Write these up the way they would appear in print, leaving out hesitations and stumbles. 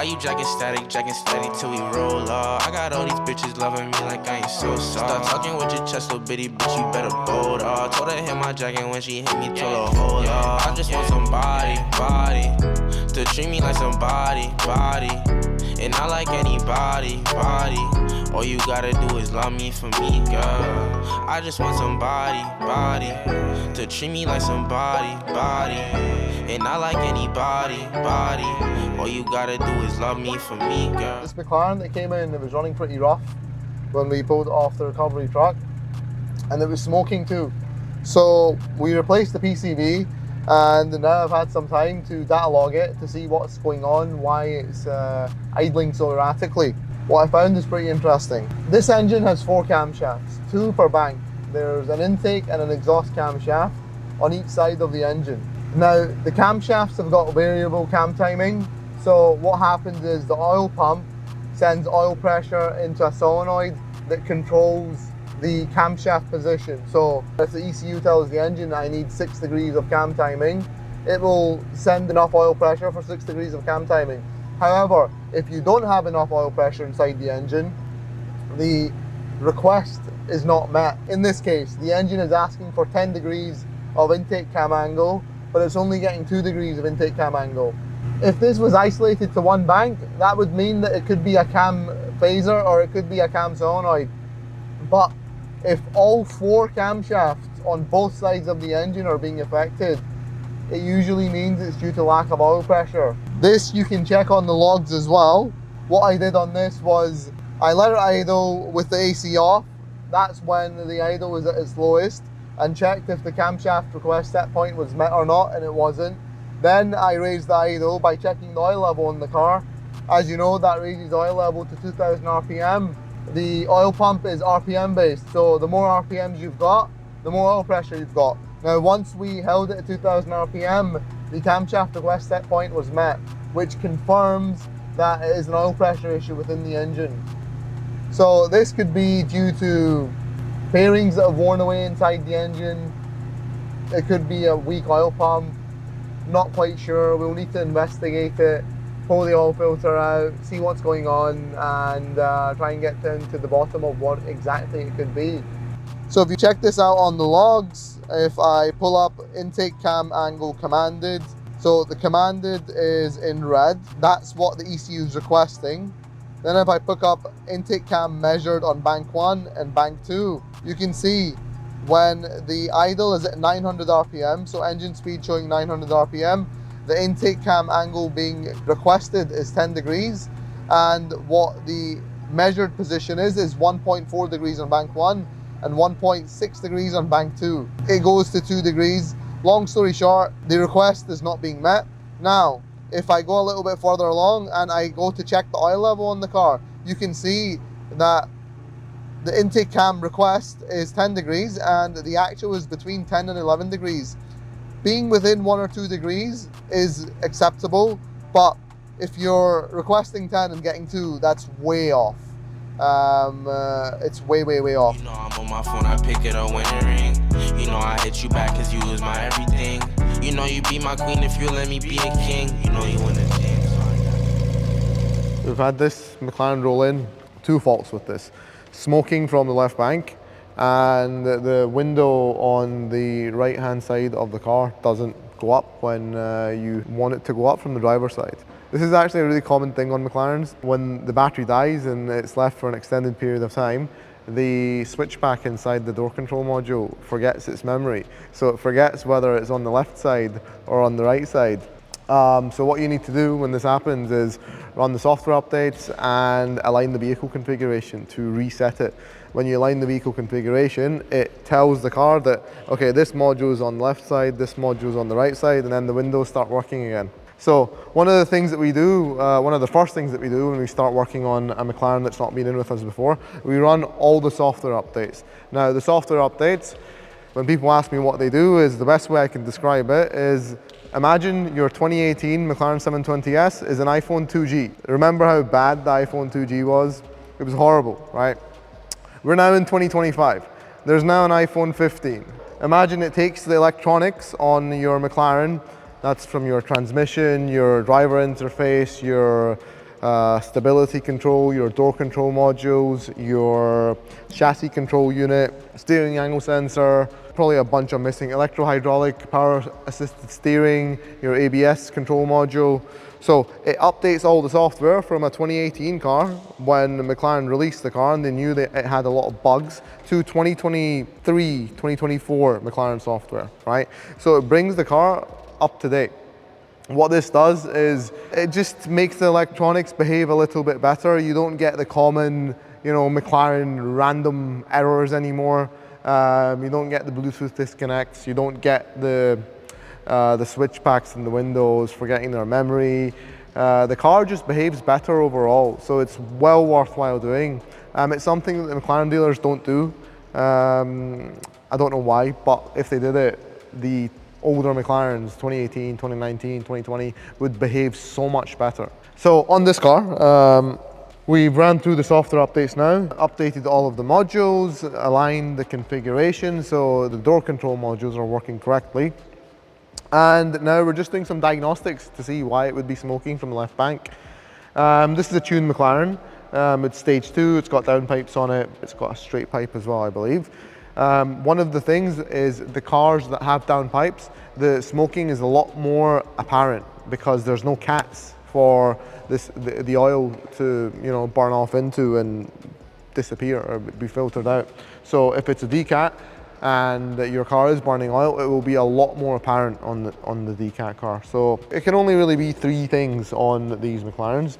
Why you jacking steady till we roll off? I got all these bitches loving me like I ain't so soft. Stop talking with your chest, little bitty bitch, you better bold off. Told her hit my jacket when she hit me, told her hold off. I just want somebody, to treat me like somebody, and not like anybody, All you gotta do is love me for me, girl. I just want somebody, to treat me like somebody, and not like anybody, All you gotta do is love me for me, girl. This Mclaren that came in, it was running pretty rough when we pulled it off the recovery truck, and it was smoking too. So we replaced the PCV, and now I've had some time to data log it to see what's going on, why it's idling so erratically. What I found is pretty interesting. This engine has 4 camshafts, 2 per bank. There's an intake and an exhaust camshaft on each side of the engine. Now, the camshafts have got variable cam timing, so what happens is the oil pump sends oil pressure into a solenoid that controls the camshaft position. So if the ECU tells the engine that I need 6 degrees of cam timing, it will send enough oil pressure for 6 degrees of cam timing. However, if you don't have enough oil pressure inside the engine, the request is not met. In this case, the engine is asking for 10 degrees of intake cam angle, but it's only getting 2 degrees of intake cam angle. If this was isolated to one bank, that would mean that it could be a cam phaser or it could be a cam solenoid. But if all 4 camshafts on both sides of the engine are being affected, it usually means it's due to lack of oil pressure. This you can check on the logs as well. What I did on this was I let it idle with the AC off. That's when the idle was at its lowest, and checked if the camshaft request set point was met or not, and it wasn't. Then I raised the idle by checking the oil level in the car. As you know, that raises the oil level to 2000 RPM. The oil pump is RPM based, so the more RPMs you've got, the more oil pressure you've got. Now, once we held it at 2000 RPM, the camshaft request set point was met, which confirms that it is an oil pressure issue within the engine. So this could be due to bearings that have worn away inside the engine. It could be a weak oil pump. Not quite sure. We'll need to investigate it, pull the oil filter out, see what's going on, and try and get down to the bottom of what exactly it could be. So if you check this out on the logs, if I pull up intake cam angle commanded, so the commanded is in red, that's what the ECU is requesting. Then if I pick up intake cam measured on bank 1 and bank 2, you can see when the idle is at 900 RPM, so engine speed showing 900 RPM, the intake cam angle being requested is 10 degrees, and what the measured position is 1.4 degrees on bank 1 and 1.6 degrees on bank 2. It goes to 2 degrees. Long story short, the request is not being met. Now, if I go a little bit further along and I go to check the oil level on the car, you can see that the intake cam request is 10 degrees and the actual is between 10 and 11 degrees. Being within 1 or 2 degrees is acceptable, but if you're requesting 10 and getting 2, that's way off. It's way off. You know I'm on my phone, I pick it up when it ring. You know I hit you back cause you was my everything. You know you be my queen if you let me be a king. You know you win the game, so I got it. We've had this McLaren roll in. 2 faults with this. Smoking from the left bank, and the window on the right hand side of the car doesn't go up when you want it to go up from the driver's side. This is actually a really common thing on McLarens. When the battery dies and it's left for an extended period of time, the switch pack inside the door control module forgets its memory. So it forgets whether it's on the left side or on the right side. So what you need to do when this happens is run the software updates and align the vehicle configuration to reset it. When you align the vehicle configuration, it tells the car that, okay, this module is on the left side, this module is on the right side, and then the windows start working again. So one of the things that we do, one of the first things that we do when we start working on a McLaren that's not been in with us before, we run all the software updates. Now the software updates, when people ask me what they do, is the best way I can describe it is, imagine your 2018 McLaren 720S is an iPhone 2G. Remember how bad the iPhone 2G was? It was horrible, right? We're now in 2025. There's now an iPhone 15. Imagine it takes the electronics on your McLaren, that's from your transmission, your driver interface, your stability control, your door control modules, your chassis control unit, steering angle sensor, probably a bunch I'm missing, electro-hydraulic, power assisted steering, your ABS control module. So it updates all the software from a 2018 car when McLaren released the car and they knew that it had a lot of bugs to 2023, 2024 McLaren software, right? So it brings the car up to date. What this does is it just makes the electronics behave a little bit better. You don't get the common, McLaren random errors anymore. You don't get the Bluetooth disconnects. You don't get the switch packs in the windows forgetting their memory. The car just behaves better overall, so it's well worthwhile doing. It's something that the McLaren dealers don't do. I don't know why, but if they did it, the older McLarens, 2018, 2019, 2020, would behave so much better. So on this car, we've ran through the software updates now, updated all of the modules, aligned the configuration so the door control modules are working correctly. And now we're just doing some diagnostics to see why it would be smoking from the left bank. This is a tuned McLaren. It's stage 2, it's got downpipes on it, it's got a straight pipe as well, I believe. One of the things is the cars that have downpipes, the smoking is a lot more apparent because there's no cats for the oil to burn off into and disappear or be filtered out. So if it's a decat and your car is burning oil, it will be a lot more apparent on the decat car. So it can only really be 3 things on these McLarens.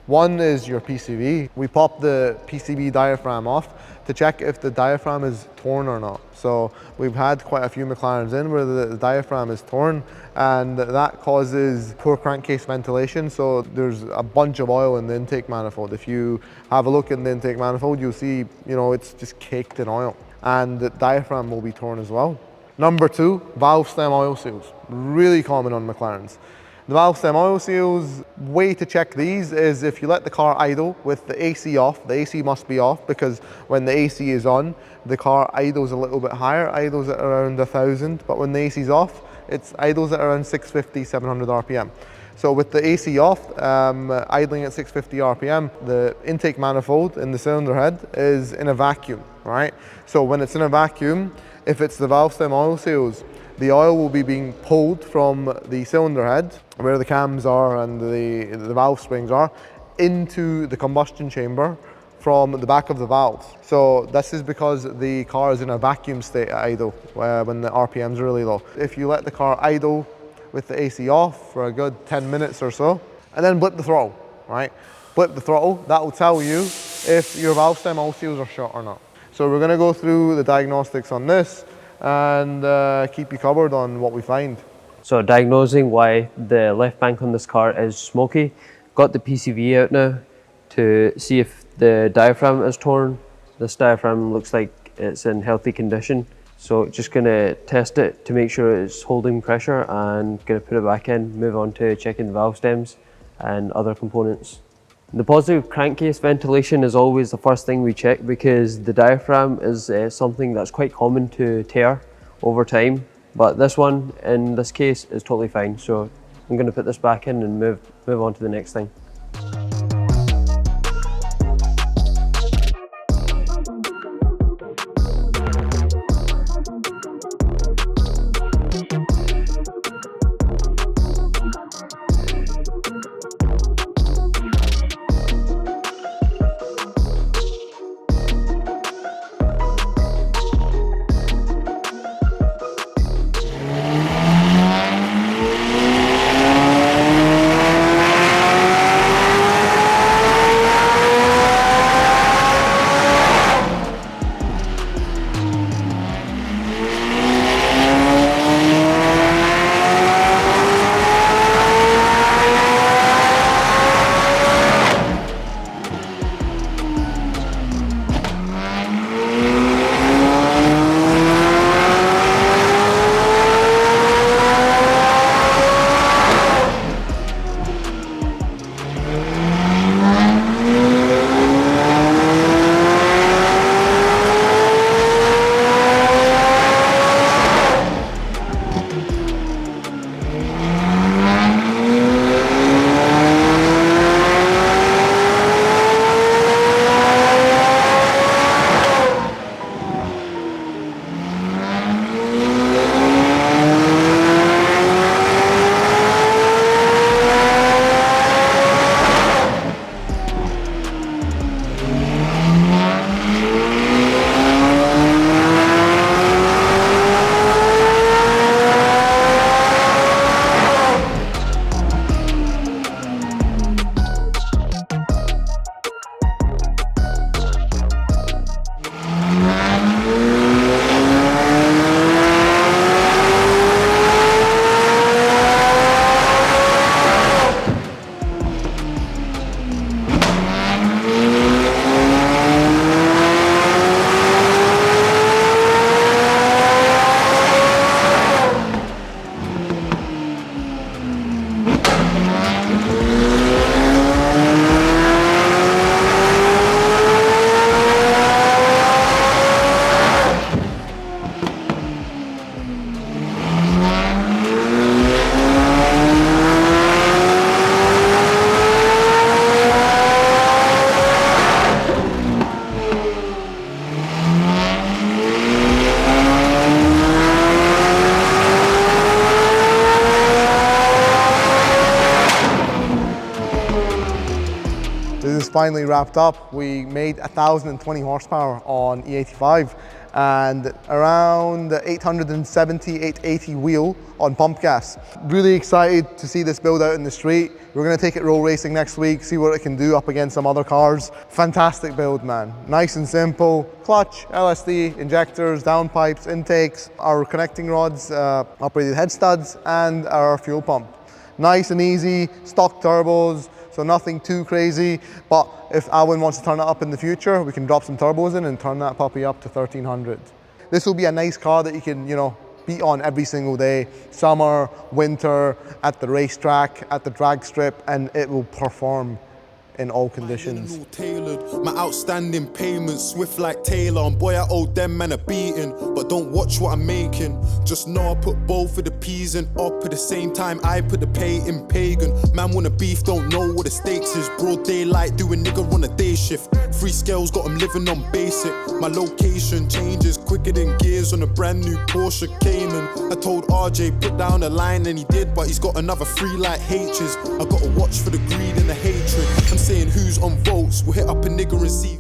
One is your PCV. We pop the PCV diaphragm off to check if the diaphragm is torn or not. So we've had quite a few McLarens in where the diaphragm is torn and that causes poor crankcase ventilation. So there's a bunch of oil in the intake manifold. If you have a look in the intake manifold, you'll see, it's just caked in oil and the diaphragm will be torn as well. Number 2, valve stem oil seals. Really common on McLarens. The valve stem oil seals, way to check these is if you let the car idle with the AC off. The AC must be off because when the AC is on, the car idles a little bit higher, idles at around 1,000, but when the AC is off, it idles at around 650, 700 RPM. So with the AC off, idling at 650 RPM, the intake manifold in the cylinder head is in a vacuum, right? So when it's in a vacuum, if it's the valve stem oil seals, the oil will be being pulled from the cylinder head, where the cams are and the valve springs are, into the combustion chamber from the back of the valves. So this is because the car is in a vacuum state at idle when the RPMs are really low. If you let the car idle with the AC off for a good 10 minutes or so, and then blip the throttle, right? Blip the throttle, that will tell you if your valve stem oil seals are short or not. So we're gonna go through the diagnostics on this and keep you covered on what we find. So diagnosing why the left bank on this car is smoky. Got the PCV out now to see if the diaphragm is torn. This diaphragm looks like it's in healthy condition. So just gonna test it to make sure it's holding pressure and gonna put it back in, move on to checking the valve stems and other components. The positive crankcase ventilation is always the first thing we check because the diaphragm is something that's quite common to tear over time, but this one in this case is totally fine. So I'm going to put this back in and move on to the next thing. This is finally wrapped up. We made 1,020 horsepower on E85 and around 870, 880 wheel on pump gas. Really excited to see this build out in the street. We're going to take it roll racing next week, see what it can do up against some other cars. Fantastic build, man. Nice and simple. Clutch, LSD, injectors, downpipes, intakes, our connecting rods, operated head studs, and our fuel pump. Nice and easy, stock turbos, so nothing too crazy. But if Alwyn wants to turn it up in the future, we can drop some turbos in and turn that puppy up to 1300. This will be a nice car that you can, beat on every single day, summer, winter, at the racetrack, at the drag strip, and it will perform in all conditions. Tailored, my outstanding payments swift like Taylor, and boy I owe them man a beating, but don't watch what I'm making. Just know I put both of the P's in up at the same time. I put the pay in pagan. Man wanna beef, don't know what the stakes is. Broad daylight, doing nigga on a day shift. Free scales, got 'em living on basic. My location changes quicker than gears on a brand new Porsche Cayman. I told RJ put down a line and he did, but he's got another 3 like H's. I gotta watch for the greed and the hatred. I'm saying who's on votes, we'll hit up a nigger and see